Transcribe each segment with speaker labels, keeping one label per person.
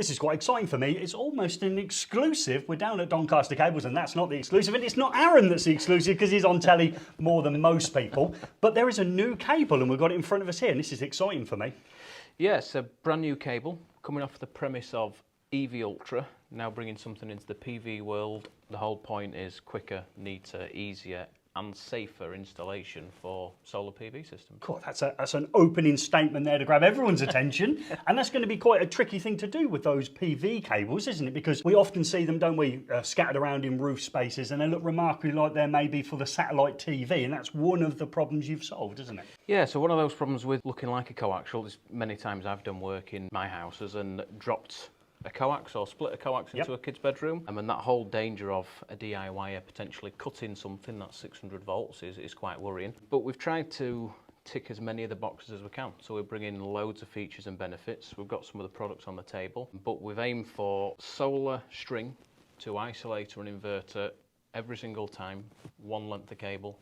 Speaker 1: This is quite exciting for me. It's almost an exclusive. We're down at Doncaster Cables, and that's not the exclusive. And it's not Aaron that's the exclusive because he's on telly more than most people. But there is a new cable, and we've got it in front of us here, and this is exciting for me.
Speaker 2: Yes, a brand new cable coming off the premise of EV Ultra, now bringing something into the PV world. The whole point is quicker, neater, easier and safer installation for solar PV systems.
Speaker 1: God, that's an opening statement there to grab everyone's attention. And that's going to be quite a tricky thing to do with those PV cables, isn't it? Because we often see them, don't we, scattered around in roof spaces, and they look remarkably like they're maybe for the satellite TV, and that's one of the problems you've solved, isn't it?
Speaker 2: Yeah, so one of those problems with looking like a coaxial is many times I've done work in my houses and dropped a coax or split a coax into a kid's bedroom, and that whole danger of a DIYer potentially cutting something that's 600 volts is quite worrying. But we've tried to tick as many of the boxes as we can, so we're bringing loads of features and benefits. We've got some of the products on the table, but we've aimed for solar string to isolator and inverter every single time, one length of cable.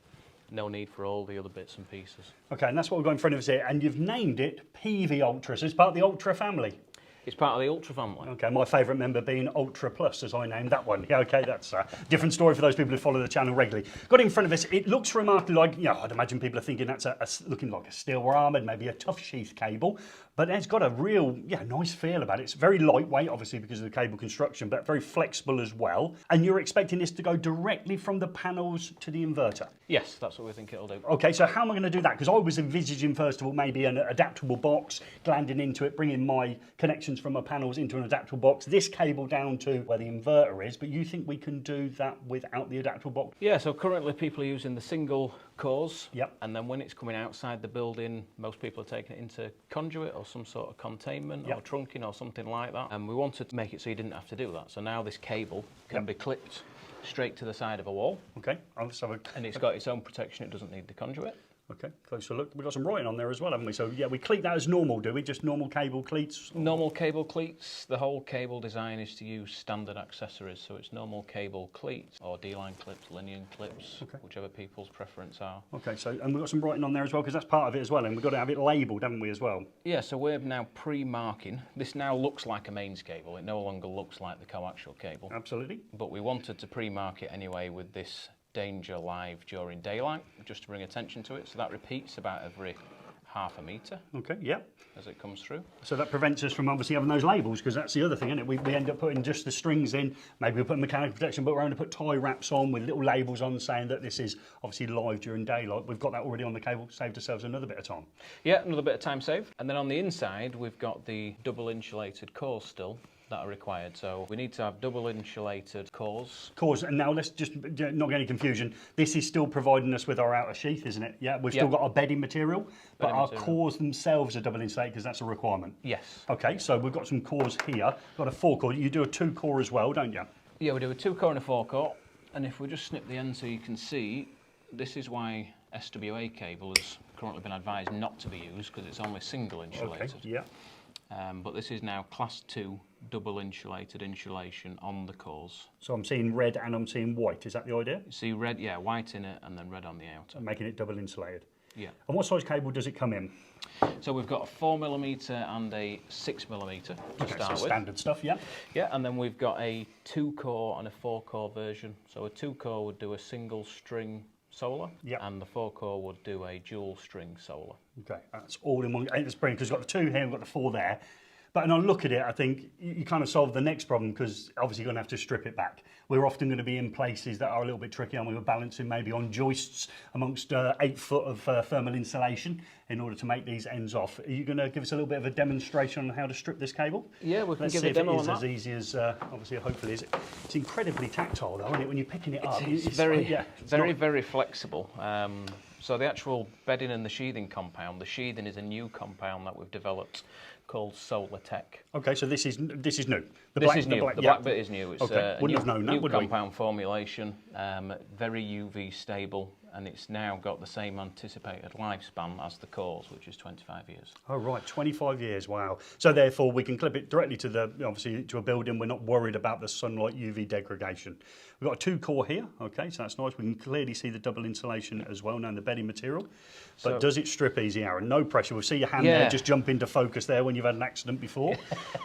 Speaker 2: No need for all the other bits and pieces. Okay, and that's what we've got in front of us here, and you've named it PV Ultra, so it's part of the Ultra family. It's part of the Ultra family.
Speaker 1: Okay, my favourite member being Ultra Plus, as I named that one. Yeah, okay, that's a different story for those people who follow the channel regularly. Got it in front of us. It looks remarkably like, I'd imagine people are thinking that's looking like a steel armoured, maybe a tough sheath cable, but it's got a real, nice feel about it. It's very lightweight, obviously, because of the cable construction, but very flexible as well. And you're expecting this to go directly from the panels to the inverter?
Speaker 2: Yes, that's what we think it'll do.
Speaker 1: Okay, so how am I going to do that? Because I was envisaging, first of all, maybe an adaptable box, landing into it, bringing my connections from my panels into an adaptable box, this cable down to where the inverter is, but you think we can do that without the adaptable box?
Speaker 2: Yeah, so currently people are using the single cores,
Speaker 1: yep.
Speaker 2: And then when it's coming outside the building, most people are taking it into conduit or some sort of containment or trunking or something like that. And we wanted to make it so you didn't have to do that. So now this cable can be clipped straight to the side of a wall.
Speaker 1: Okay, let's have a...
Speaker 2: And it's got its own protection, it doesn't need the conduit.
Speaker 1: Okay, closer look. We've got some writing on there as well, haven't we? So yeah, we cleat that as normal, do we? Just normal cable cleats?
Speaker 2: Normal cable cleats. The whole cable design is to use standard accessories, so it's normal cable cleats or D-line clips, Linear clips, whichever people's preference are. Okay, so and we've got some writing on there as well, because that's part of it as well, and we've got to have it labelled, haven't we, as well? Yeah, so we're now pre-marking. This now looks like a mains cable. It no longer looks like the coaxial cable.
Speaker 1: Absolutely.
Speaker 2: But we wanted to pre-mark it anyway with this danger live during daylight, just to bring attention to it. So that repeats about every half a metre.
Speaker 1: Okay, yeah.
Speaker 2: As it comes through.
Speaker 1: So that prevents us from obviously having those labels, because that's the other thing, isn't it? We end up putting just the strings in, maybe we put mechanical protection, but we're going to put tie wraps on with little labels on saying that this is obviously live during daylight. We've got that already on the cable, saved ourselves another bit of time. Yeah, another bit of time saved. And then on the inside, we've got the double insulated cores still that are required. So we need to have double insulated cores. Cores, and now let's just not get any confusion. This is still providing us with our outer sheath, isn't it? Yeah, we've still got our bedding material, but our cores themselves are double insulated because that's a requirement. Yes. Okay, so we've got some cores here. Got a 4-core. You do a 2-core as well, don't you? Yeah, we do a 2-core and a 4-core. And if we just snip the end so you can see, this is why SWA cable has currently been advised not to be used, because it's only single insulated. Okay, yeah. But this is now class 2 double insulated insulation on the cores. So I'm seeing red and I'm seeing white, is that the idea? You see red, yeah, white in it and then red on the outer. Making it double insulated. Yeah. And what size cable does it come in? So we've got a 4mm and a 6mm to start with. Standard stuff, yeah. Yeah, and then we've got a 2-core and a 4-core version. So a 2-core would do a single string solar, and the 4-core would do a dual string solar. Okay, that's all in one. It's brilliant because we've got the 2 here, we've got the 4 there. But when I look at it, I think you kind of solve the next problem, because obviously you're going to have to strip it back. We're often going to be in places that are a little bit tricky, and we were balancing maybe on joists amongst 8 foot of thermal insulation in order to make these ends off. Are you going to give us a little bit of a demonstration on how to strip this cable? Yeah, we can give a demo on that. Let's see if it is as easy as, obviously, hopefully, is it? It's incredibly tactile, though, isn't it? When you're picking it up,
Speaker 2: it's very flexible. So the actual bedding and the sheathing compound, the sheathing is a new compound that we've developed called Solartech. Okay, so this is new. The black bit is new. It's a new compound formulation, very UV stable, and it's now got the same anticipated lifespan as the cores, which is 25 years. Oh right, 25 years, wow. So therefore we can clip it directly to obviously to a building. We're not worried about the sunlight UV degradation. We've got a 2-core here, okay, so that's nice. We can clearly see the double insulation as well, now in the bedding material. But does it strip easy, Aaron? No pressure. We'll see your hand there just jump into focus there when
Speaker 1: you've had an accident before.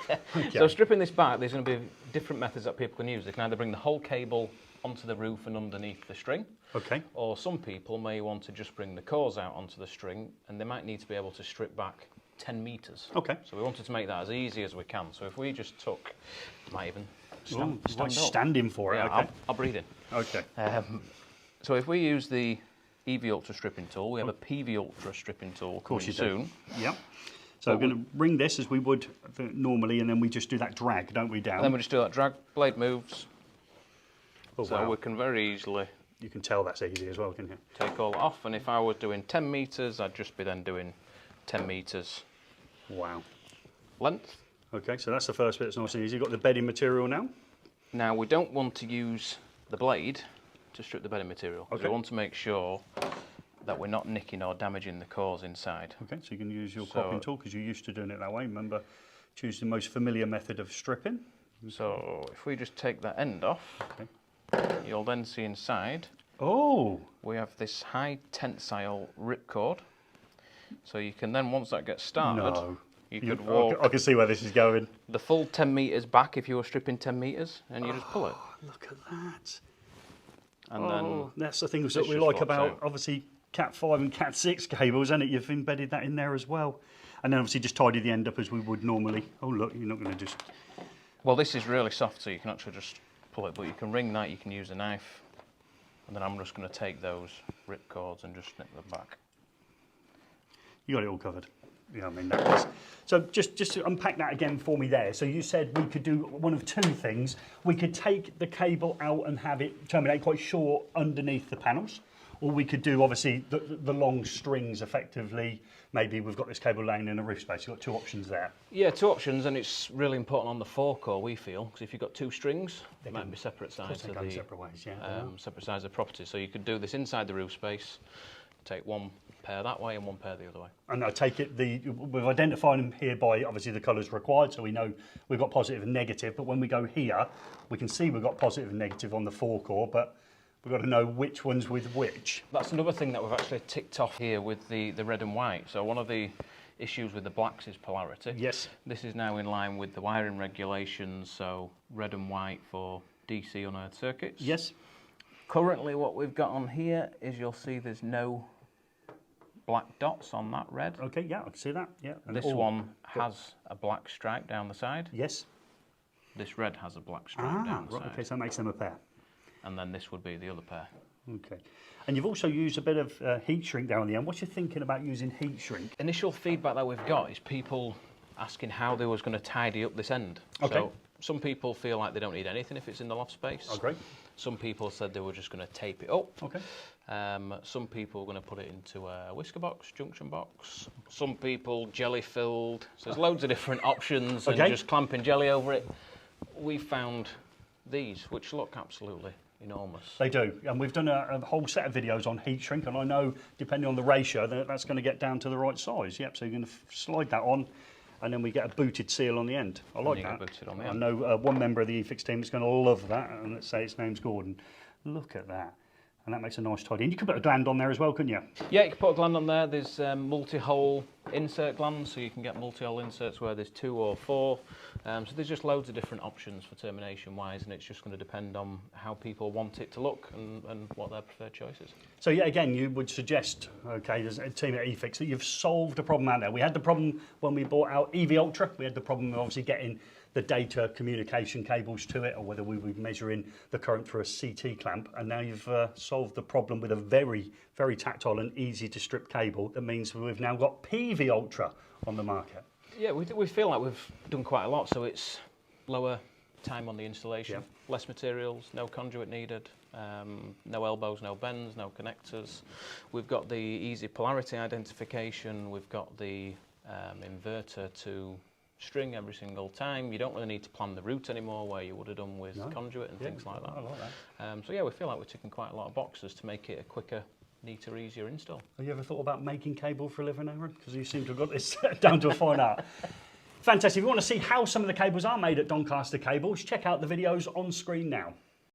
Speaker 1: Okay.
Speaker 2: So stripping this back, there's going to be different methods that people can use. They can either bring the whole cable onto the roof and underneath the string.
Speaker 1: Okay.
Speaker 2: Or some people may want to just bring the cores out onto the string, and they might need to be able to strip back 10 metres.
Speaker 1: Okay.
Speaker 2: So we wanted to make that as easy as we can. So if we just took, might even
Speaker 1: Ooh,
Speaker 2: stand up.
Speaker 1: standing for it.
Speaker 2: Yeah,
Speaker 1: Okay.
Speaker 2: I'll breathe in.
Speaker 1: Okay.
Speaker 2: So if we use the EV Ultra stripping tool, we have a PV Ultra stripping tool coming soon.
Speaker 1: Yeah. So we're going to ring this as we would normally, and then we just do that drag, don't we, down?
Speaker 2: And then we just do that drag, blade moves.
Speaker 1: Oh,
Speaker 2: So
Speaker 1: wow.
Speaker 2: we can very easily
Speaker 1: You can tell that's easy as well, can you?
Speaker 2: take all off. And if I was doing 10 metres, I'd just be then doing 10 metres
Speaker 1: Wow.
Speaker 2: length.
Speaker 1: Okay, so that's the first bit that's nice and easy. You've got the bedding material now.
Speaker 2: Now we don't want to use the blade to strip the bedding material.
Speaker 1: Okay.
Speaker 2: We want to make sure that we're not nicking or damaging the cores inside.
Speaker 1: Okay, so you can use your
Speaker 2: So-
Speaker 1: cropping tool because you're used to doing it that way. Remember, choose the most familiar method of stripping.
Speaker 2: So if we just take that end off,
Speaker 1: Okay.
Speaker 2: you'll then see inside
Speaker 1: Oh,
Speaker 2: we have this high tensile ripcord. So you can then, once that gets started,
Speaker 1: no.
Speaker 2: you could walk
Speaker 1: I can see where this is going.
Speaker 2: the full 10 metres back if you were stripping 10 metres, and you just pull it.
Speaker 1: Look at that.
Speaker 2: And then
Speaker 1: That's the things that
Speaker 2: this
Speaker 1: we
Speaker 2: just
Speaker 1: like
Speaker 2: pops
Speaker 1: about,
Speaker 2: out.
Speaker 1: obviously, Cat 5 and Cat 6 cables, isn't it? You've embedded that in there as well. And then obviously just tidy the end up as we would normally. Oh, look, you're not going to just...
Speaker 2: well, this is really soft, so you can actually just pull it, but you can ring that, you can use a knife, and then I'm just going to take those rip cords and just snip them back.
Speaker 1: You got it all covered. Yeah, I mean, that was... So just to unpack that again for me there. So you said we could do one of two things. We could take the cable out and have it terminate quite short underneath the panels, or we could do, obviously, the long strings effectively. Maybe we've got this cable laying in a roof space. You've got two options there.
Speaker 2: Yeah, two options, and it's really important on the forecore, we feel, because if you've got two strings, they might be separate sides
Speaker 1: They
Speaker 2: of
Speaker 1: go
Speaker 2: the
Speaker 1: separate ways, yeah.
Speaker 2: separate sides of the property. So you could do this inside the roof space, take one pair that way and one pair the other way.
Speaker 1: And I take it we've identified them here by obviously the colours required, so we know we've got positive and negative. But when we go here, we can see we've got positive and negative on the forecore, but we've got to know which one's with which.
Speaker 2: That's another thing that we've actually ticked off here with the red and white. So one of the issues with the blacks is polarity.
Speaker 1: Yes.
Speaker 2: This is now in line with the wiring regulations, so red and white for DC unearthed circuits.
Speaker 1: Yes.
Speaker 2: Currently what we've got on here is you'll see there's no black dots on that red.
Speaker 1: Okay. Yeah, I can see that. Yeah. And
Speaker 2: This one has a black stripe down the side.
Speaker 1: Yes.
Speaker 2: This red has a black stripe down the
Speaker 1: right.
Speaker 2: side.
Speaker 1: Okay, so that makes them a pair.
Speaker 2: And then this would be the other pair.
Speaker 1: Okay. And you've also used a bit of heat shrink down the end. What's your thinking about using heat shrink?
Speaker 2: Initial feedback that we've got is people asking how they was going to tidy up this end.
Speaker 1: Okay.
Speaker 2: So some people feel like they don't need anything if it's in the loft space.
Speaker 1: Oh, great.
Speaker 2: Some people said they were just going to tape it up.
Speaker 1: Okay.
Speaker 2: Some people are going to put it into a whisker box, junction box. Some people jelly filled. So there's loads of different options and
Speaker 1: Okay.
Speaker 2: just clamping jelly over it. We found these, which look absolutely enormous.
Speaker 1: They do, and we've done a whole set of videos on heat shrink, and I know, depending on the ratio, that's going to get down to the right size. Yep, so you're going to slide that on, and then we get a booted seal on the end. I like
Speaker 2: you
Speaker 1: that.
Speaker 2: get booted on the
Speaker 1: I
Speaker 2: end.
Speaker 1: know one member of the eFix team is going to love that, and let's say its name's Gordon. Look at that. And that makes a nice tidy. And you could put a gland on there as well, couldn't you?
Speaker 2: Yeah, you can put a gland on there. There's multi-hole insert glands, so you can get multi-hole inserts where there's 2 or 4. So there's just loads of different options for termination-wise, and it's just going to depend on how people want it to look and what their preferred choice is.
Speaker 1: So yeah, again, you would suggest, okay, there's a team at eFix that you've solved a problem out there. We had the problem when we bought our EV Ultra. We had the problem of obviously getting the data communication cables to it, or whether we were measuring the current through a CT clamp. And now you've solved the problem with a very, very tactile and easy to strip cable. That means we've now got PV Ultra on the market.
Speaker 2: Yeah, we feel like we've done quite a lot, so it's lower time on the installation, less materials, no conduit needed, no elbows, no bends, no connectors. We've got the easy polarity identification, we've got the inverter to string every single time. You don't really need to plan the route anymore where you would have done with conduit and things like that.
Speaker 1: I like that.
Speaker 2: So yeah, we feel like we're ticking quite a lot of boxes to make it a quicker, neater, easier install.
Speaker 1: Have you ever thought about making cable for a living, Aaron? Because you seem to have got this down to a fine art. Fantastic. If you want to see how some of the cables are made at Doncaster Cables, check out the videos on screen now.